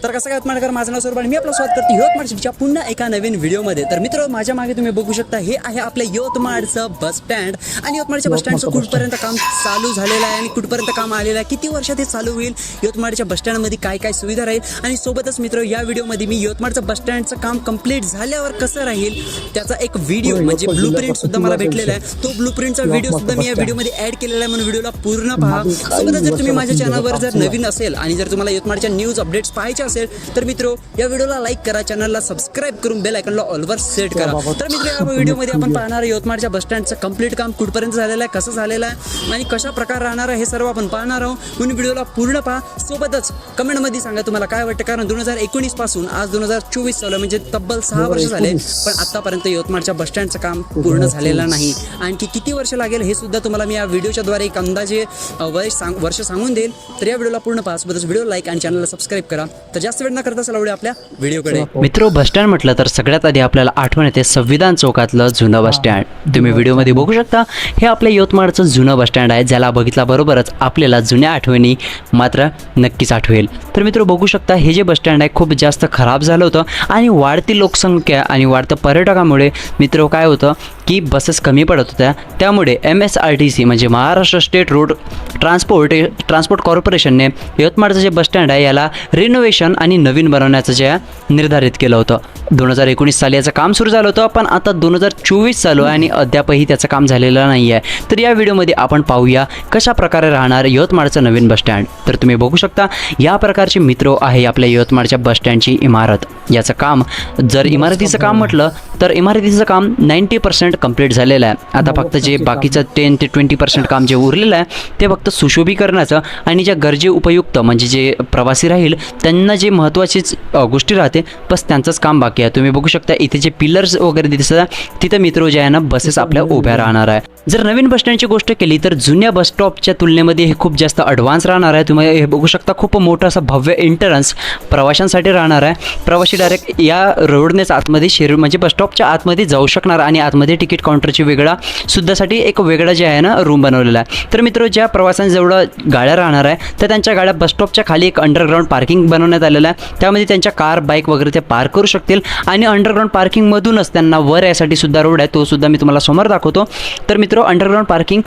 तर कसं काय यवतमाळकर, माझं नाव सौरभ आणि मी आपलं स्वागत करतो यवतमाळ सिटीच्या पुन्हा एका नवीन व्हिडिओमध्ये। तर मित्र, माझ्या मागे तुम्ही बघू शकता हे आहे आपल्या यवतमाळचं बस स्टँड आणि यवतमाळच्या बस स्टँडचं कुठपर्यंत काम चालू झालेलं आहे आणि कुठपर्यंत काम आलेलं आहे, किती वर्षात हे चालू होईल, यवतमाळच्या बस स्टँडमध्ये काय काय सुविधा राहील आणि सोबतच मित्र या व्हिडिओमध्ये मी यवतमाळचं बस स्टँडचं काम कंप्लीट झाल्यावर कसं राहील त्याचा एक व्हिडिओ म्हणजे ब्लूप्रिंट सुद्धा मला भेटलेला आहे। तो ब्लूप्रिंटचा व्हिडिओ सुद्धा मी या व्हिडिओमध्ये ऍड केलेला आहे, म्हणून व्हिडिओला पूर्ण पहा। सोबतच जर तुम्ही माझ्या चॅनलवर जर नवीन असेल आणि जर तुम्हाला यवतमाळच्या न्यूज अपडेट्स पाहायचे असेल तर मित्रो या व्हिडिओला लाईक करा, चॅनलला सबस्क्राईब करून बेल आयकॉनला ऑलवर सेट करा। तर मित्र, या व्हिडिओमध्ये आपण पाहणार यवतमाळच्या बस स्टँडचं कंप्लीट काम कुठपर्यंत झालेलं आहे, कसं झालेलं आहे आणि कशा प्रकार राहणार आहे हे सर्व आपण पाहणार आहोत, म्हणून व्हिडिओला पूर्ण पहा। सोबतच कमेंटमध्ये सांगा तुम्हाला काय वाटतं, कारण 2019 पासून आज 2024 चालू म्हणजे तब्बल 6 वर्ष झाले, पण आतापर्यंत यवतमाळच्या बस स्टँडचं काम पूर्ण झालेलं नाही। आणखी किती वर्ष लागेल हे सुद्धा तुम्हाला मी या व्हिडिओच्या द्वारे एक अंदाजे वर्ष सांगून देईल। तर या व्हिडिओला पूर्ण पहा, सोबतच व्हिडिओ लाईक आणि चॅनलला सबस्क्राईब करा। तर जास्त वेळ न करता चला आपल्या व्हिडिओकडे। मित्रो, बस स्टँड म्हटलं तर सगळ्यात आधी आपल्याला आठवण येते संविधान चौकातलं जुनं बस स्टँड। तुम्ही व्हिडिओमध्ये बघू शकता हे आपल्या यवतमाळचं जुनं बस स्टँड आहे, ज्याला बघितल्याबरोबरच आपल्याला जुन्या आठवणी मात्र नक्कीच आठवेल। तर मित्रो बघू शकता हे जे बस स्टँड आहे खूप जास्त खराब झालं होतं आणि वाढती लोकसंख्या आणि वाढत्या पर्यटकामुळे मित्रो काय होतं की बसेस कमी पडत होत्या, त्यामुळे MSRTC म्हणजे महाराष्ट्र स्टेट रोड ट्रान्सपोर्ट कॉर्पोरेशनने यवतमाळचं जे बस स्टँड आहे याला रिनोव्हेशन आणि नवीन बनवण्याचं जे निर्धारित केलं होतं। 2019 साली याचं काम सुरू झालं होतं, पण आता 2024 चालू आहे आणि अद्यापही त्याचं काम झालेलं नाही आहे। तर या व्हिडिओमध्ये आपण पाहूया कशा प्रकारे राहणार यवतमाळचं नवीन बस स्टँड। तर तुम्ही बघू शकता या प्रकारचे मित्रो आहे आपल्या यवतमाळच्या बस स्टँडची इमारत। याचं काम जर इमारतीचं काम म्हटलं तर इमारतीचं काम 90% कंप्लीट झालेलं आहे। आता फक्त जे बाकीचं 10 ते 20% काम जे उरलेलं आहे ते फक्त सुशोभीकरणाचं आणि ज्या गरजे उपयुक्त म्हणजे जे प्रवासी राहील त्यांना जे महत्त्वाचीच गोष्टी राहते बस त्यांचंच काम बाकी आहे। तुम्ही बघू शकता इथे जे पिलर्स वगैरे दिसतात तिथं मित्रो जे आहे ना बसेस आपल्या उभ्या राहणार आहे। जर नवीन बस स्टँडची गोष्ट केली तर जुन्या बस स्टॉपच्या तुलनेमध्ये हे खूप जास्त ॲडव्हान्स राहणार आहे। तुम्ही हे बघू शकता खूप मोठं असं भव्य एंट्रन्स प्रवाशांसाठी राहणार आहे। प्रवासी डायरेक्ट या रोडनेच आतमध्ये म्हणजे बस स्टॉपच्या आतमध्ये जाऊ शकणार आणि आतमध्ये तिकीट काउंटरची वेगळा सुद्धासाठी एक वेगळा जे आहे ना रूम बनवलेला आहे। तर मित्रो ज्या प्रवाशांजवळ गाड्या राहणार आहे तर त्यांच्या गाड्या बस स्टॉपच्या खाली एक अंडरग्राऊंड पार्किंग बनवण्यात आलेलं आहे, त्यामध्ये त्यांच्या कार बाईक वगैरे ते पार्क करू शकतील आणि अंडरग्राऊंड पार्किंगमधूनच त्यांना वर यासाठी सुद्धा रोड आहे, तो सुद्धा मी तुम्हाला समोर दाखवतो। तर मित्रो अंडरग्राऊंड पार्किंग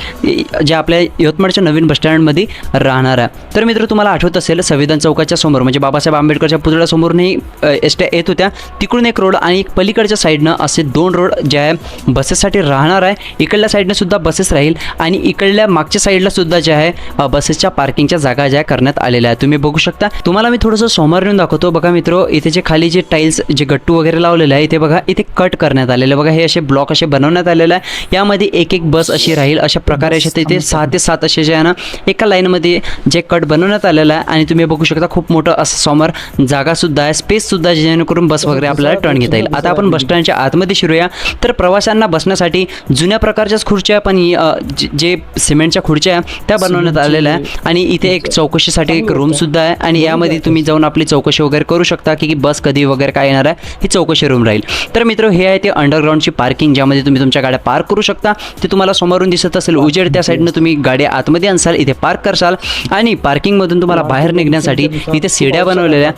जे आपल्या यवतमाळच्या नवीन बस स्टँडमध्ये राहणार आहे। तर मित्र तुम्हाला आठवत असेल संविधान चौकाच्या समोर म्हणजे बाबासाहेब आंबेडकरच्या पुतळ्यासमोरही एसट्या येत होत्या, तिकडून एक रोड आणि पलीकडच्या साईडनं असे 2 रोड जे आहे बसेससाठी राहणार आहे। इकडल्या साईडनं सुद्धा बसेस राहील आणि इकडल्या मागच्या साईडला सुद्धा जे आहे बसेसच्या पार्किंगच्या जागा ज्या करण्यात आलेल्या आहेत। तुम्ही बघू शकता, तुम्हाला मी थोडंसं समोर येऊन दाखवतो। बघा मित्रो इथे जे खाली जे टाईल्स जे गट्टू वगैरे लावलेले आहे इथे बघा इथे कट करण्यात आलेले, बघा हे असे ब्लॉक असे बनवण्यात आलेले आहे। यामध्ये एक बस अशी राहील, अशा प्रकारे असे तिथे 6 ते 7 असे जे आहे ना एका लाईनमध्ये जे कट बनवण्यात आलेलं आहे आणि तुम्ही बघू शकता खूप मोठं असं समोर जागा सुद्धा आहे, स्पेस सुद्धा जेणेकरून बस वगैरे आपल्याला टर्न घेता येईल। आता आपण बस स्टँडच्या आतमध्ये शिरूया। तर प्रवाशांना बसण्यासाठी जुन्या प्रकारच्याच खुर्च्या पण जे सिमेंटच्या खुर्च्या त्या बनवण्यात आलेल्या आहे आणि इथे एक चौकशीसाठी एक रूम सुद्धा आहे आणि यामध्ये तुम्ही जाऊन आपली चौकशी वगैरे करू शकता की बस कधी वगैरे काय येणार आहे ही चौकशी रूम राहील। तर मित्र हे आहे ते अंडरग्राऊंडची पार्किंग ज्यामध्ये तुम्ही तुमच्या गाड्या पार्क करू शकता। ते तुम्हाला समोरून दिसत असेल उजेड, त्या साईडनं तुम्ही गाड्या आतमध्ये आणसाल, इथे पार्क करसाल आणि पार्किंगमधून तुम्हाला बाहेर निघण्यासाठी इथे शिड्या बनवलेल्या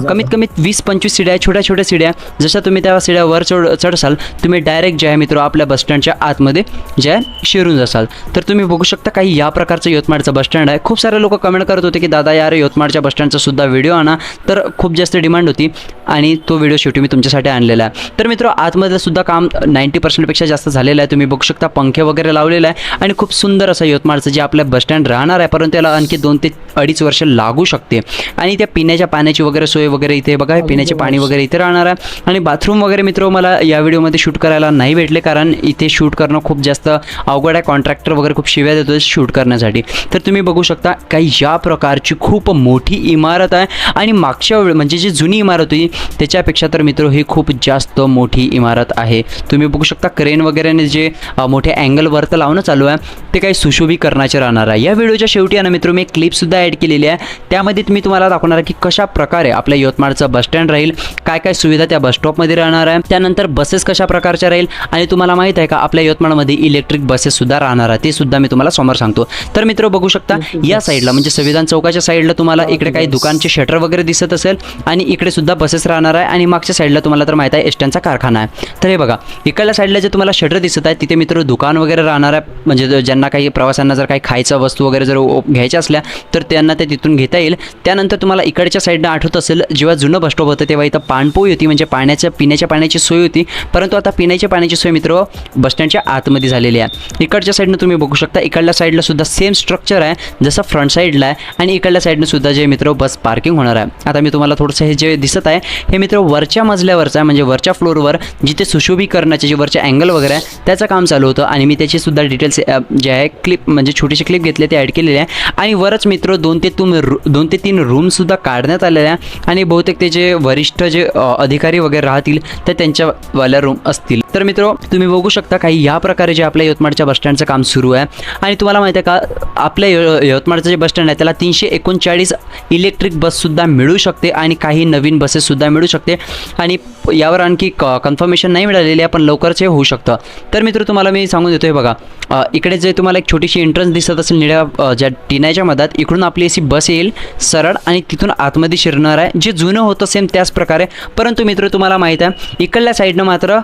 कमीत कमी 20-25 शिड्या, छोट्या शिड्या, जशा तुम्ही त्या शिड्यावर चढसाल तुम्ही डायरेक्ट जे आहे मित्र आपल्या बस स्टँडच्या आतमध्ये जे आहे शिरून जासाल। तर तुम्ही बघू शकता काही या प्रकारचं यवतमाळचं बस स्टँड आहे। खूप सारे लोक कमेंट करत होते की दादा यार यवतमाळच्या बस स्टँडचा सुद्धा व्हिडिओ आणा, तर खूप जास्त डिमांड होती आणि तो व्हिडिओ शेवटी मी तुमच्यासाठी आणलेला आहे। तर मित्र आतमध्ये सुद्धा काम 90% पेक्षा जास्त झालेलं आहे। तुम्ही बघू शकता पंखे वगैरे लावलेले आहे आणि खूप सुंदर असं यवतमाळचं जे आपल्या बस स्टँड राहणार आहे, परंतु त्याला आणखी 2 ते 2.5 वर्ष लागू शकते। आणि त्या पिण्याच्या पाण्याची वगैरे सोय वगैरे इथे बघा पिण्याचे पाणी वगैरे इथे राहणार आहे आणि बाथरूम वगैरे मित्र मला या व्हिडिओमध्ये शूट करायला नाही भेटले, कारण इथे शूट करणं खूप जास्त अवघड आहे, कॉन्ट्रॅक्टर वगैरे खूप शिव्या देतो शूट करण्यासाठी। तर तुम्ही बघू शकता काही या प्रकारची खूप मोठी इमारत आहे आणि मागच्या वेळ म्हणजे जी जुनी इमारत होती त्याच्यापेक्षा तर मित्र ही खूप जास्त मोठी इमारत आहे। तुम्ही बघू शकता क्रेन वगैरेने जे मोठे अँगल वरत लावणं चालू आहे ते काही सुशोभीकरणाचे राहणार आहे. या व्हिडिओच्या शेवटी ना मित्र मी एक क्लिपसुद्धा ॲड केलेली आहे. त्यामध्ये मी तुम्हाला दाखवणार आहे की कशा प्रकारे आपल्या यवतमाळचं बसस्टँड राहील, काय काय सुविधा त्या बसस्टॉपमध्ये राहणार आहे, त्यानंतर बसेस कशा प्रकारच्या राहील आणि तुम्हाला माहीत आहे का आपल्या यवतमाळमध्ये इलेक्ट्रिक बसेससुद्धा राहणार आहे, ते सुद्धा मी तुम्हाला समोर सांगतो. तर मित्र बघू शकता या साईडला म्हणजे संविधान चौकाच्या साईडला तुम्हाला इकडे काही दुकानचे शटर वगैरे दिसत असेल आणि इकडे सुद्धा बसेस राहणार आहे आणि मागच्या साईडला तुम्हाला तर माहिती आहे एसट्यांचा कारखाना आहे. तर हे बघा इकडल्या साईडला जे तुम्हाला शटर दिसत आहे तिथे मित्र दुकान वगैरे राहणार आहे, म्हणजे ज्यांना काही प्रवाशांना जर काही खायचं वस्तू वगैरे जर घ्यायच्या असल्या तर त्यांना ते तिथून घेता येईल. त्यानंतर तुम्हाला इकडच्या साईडनं आठवत असेल जेव्हा जुनं बस स्टॉप होतं तेव्हा इथं पाणपोई होती, म्हणजे पिण्याच्या पाण्याची सोय होती, परंतु आता पिण्याच्या पाण्याची सोय मित्र बसस्टँडच्या आतमध्ये झालेली आहे. इकडच्या साईडनं तुम्ही बघू शकता इकडल्या साईडला सुद्धा सेम स्ट्रक्चर आहे जसं फ्रंट साईडला आहे आणि इकडल्या साईडनं सुद्धा जे मित्र बस पार्किंग होणार आहे. आता मी तुम्हाला थोडंसं हे जे दिसत आहे हे मित्र वरच्या मजल्यावरचं आहे, म्हणजे वरच्या फ्लोअरवर जिथे सुशोभीकरणाचे जे वरचे अँगल वगैरे आहे त्याचं काम चालू होतं आणि मी त्याची सुद्धा डिटेल्स जे आहे क्लिप म्हणजे छोटीशी क्लिप घेतले ते ॲड केलेले आहे. आणि वरच मित्र 2 ते 3 रूमसुद्धा काढण्यात आलेल्या आहे आणि बहुतेक ते जे वरिष्ठ जे अधिकारी वगैरे राहतील तर त्यांच्यावाल्या रूम असतील. तर मित्र तुम्ही बघू शकता काही या प्रकारे जे आपल्या यवतमाळच्या बसस्टँडचं काम सुरू आहे. आणि तुम्हाला माहिती आहे का आपल्या यवतमाळचं जे बसस्टँड आहे त्याला 339 इलेक्ट्रिक बससुद्धा मिळू शकते आणि काही नवीन बसेससुद्धा मिळू शकते आणि यावर आणखी कन्फर्मेशन नाही मिळालेली आहे पण लवकरच हे होऊ शकतं. तर मित्र तुम्हाला मी सांगून देतो, हे बघा इकडे जे तुम्हाला एक छोटीशी एंट्रन्स दिसत असेल निळ्या ज्या टिनाच्या मधात, इकडून आपली अशी बस येईल सरळ आणि तिथून आतमध्ये शिरणार आहे, जे जुनं होतं सेम त्याच प्रकारे. परंतु मित्र तुम्हाला माहीत आहे इकडल्या साईडनं मात्र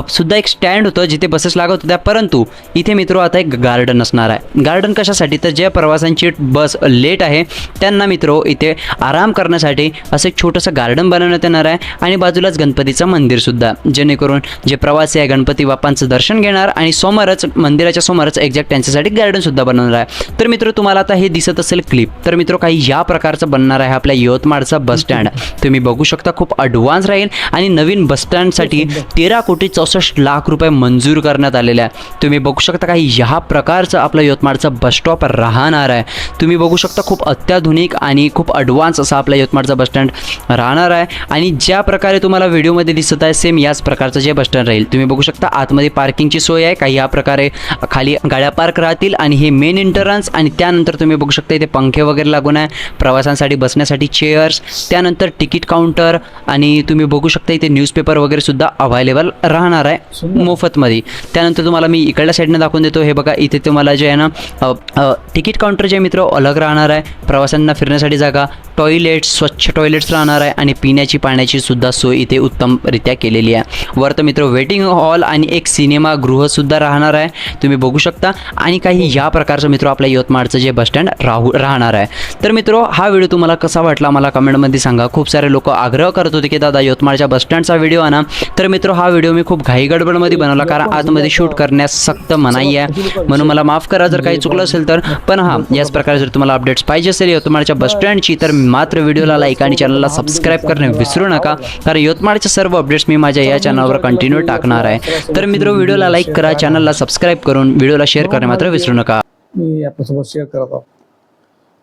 सुद्धा एक स्टँड होतं जिथे बसेस लागत होत्या, परंतु इथे मित्र आता एक गार्डन असणार आहे. गार्डन कशासाठी तर ज्या प्रवाशांची बस लेट आहे त्यांना मित्र इथे आराम करण्यासाठी असं एक छोटंसं गार्डन बनवण्यात येणार आहे आणि बाजूलाच गणपतीचं मंदिरसुद्धा, जेणेकरून जे प्रवासी आहे गणपती बाप्पांचं दर्शन घेणार आणि समोरच मंदिराच्या समोरच एक्झॅक्ट त्यांच्यासाठी गार्डनसुद्धा बनवणार आहे. तर मित्र तुम्हाला आता हे दिसत असेल क्लिप, तर मित्र काही या प्रकारचं बनणार आहे आपल्या यवतमाळचा बसस्टँड. तुम्ही बघू शकता खूप ॲडव्हान्स राहील आणि नवीन बसस्टँडसाठी 13,64,00,000 रुपये मंजूर करण्यात आलेले आहे. तुम्ही बघू शकता काही ह्या प्रकारचं आपलं यवतमाळचं बसस्टॉप राहणार आहे. तुम्ही बघू शकता खूप अत्याधुनिक आणि खूप ॲडव्हान्स असा आपला यवतमाळचा बसस्टँड राहणार आहे आणि ज्या प्रकारे तुम्हाला व्हिडिओमध्ये दिसत आहे सेम याच प्रकारचं जे बसस्टँड राहील. तुम्ही बघू शकता आतमध्ये पार्किंगची सोय आहे, काही या प्रकारे खाली गाड्या पार्क राहतील आणि हे मेन एंट्रन्स आणि त्यानंतर तुम्ही बघू शकता इथे पंखे वगैरे लागून आहे, प्रवाशांसाठी बसण्यासाठी चेअर्स, त्यानंतर तिकीट काउंटर आणि तुम्ही बघू शकता इथे न्यूजपेपर वगैरे सुद्धा अवेलेबल राहणार आहे मोफतमध्ये. त्यानंतर तुम्हाला मी इकडल्या साईडनं दाखवून देतो, हे बघा इथे तुम्हाला जे आहे ना तिकीट काउंटर जे मित्र अलग राहणार आहे, प्रवाशांना फिरण्यासाठी जागा, टॉयलेट्स स्वच्छ टॉयलेट्स राहणार आहे आणि पिण्याची पाण्याची सुद्धा सोय इथे उत्तमरित्या केलेली आहे. वर तर मित्र वेटिंग हॉल आणि एक सिनेमागृहसुद्धा राहणार आहे तुम्ही बघू शकता आणि काही या प्रकारचं मित्र आपल्या यवतमाळचं जे बसस्टँड राहणार आहे. तर मित्र हा व्हिडिओ तुम्हाला कसा वाटला मला कमेंटमध्ये सांगा. खूप सारे लोक आग्रह करत होते की दादा यवतमाळच्या बसस्टँडचा व्हिडिओ आणा. तर मित्र हा व्हिडिओ मी खूप घाईगडबडमध्ये बनवला कारण आतमध्ये शूट करण्यास सक्त मनाई आहे, म्हणून मला माफ करा जर काही चुकलं असेल तर. पण हां याच प्रकारे जर तुम्हाला अपडेट्स पाहिजे असेल यवतमाळच्या बसस्टँडची तर मात्र व्हिडिओला लाईक आणि चॅनलला सबस्क्राईब करणे विसरू नका, कारण यवतमाळचे सर्व अपडेट्स मी माझ्या या चॅनलवर कंटिन्यू टाकणार आहे. तर मित्र व्हिडिओला लाईक करा, चॅनलला सबस्क्राईब करून व्हिडिओला शेअर करणे मात्र विसरू नका. मी आपल्यासोबत शेअर करत आहोत.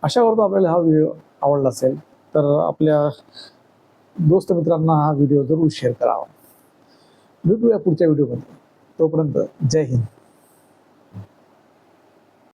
अशा करतो आपल्याला हा व्हिडिओ आवडला असेल तर आपल्या दोस्त मित्रांना हा व्हिडिओ जरूर शेअर करावा. भेटूया पुढच्या व्हिडिओमध्ये. तोपर्यंत जय हिंद.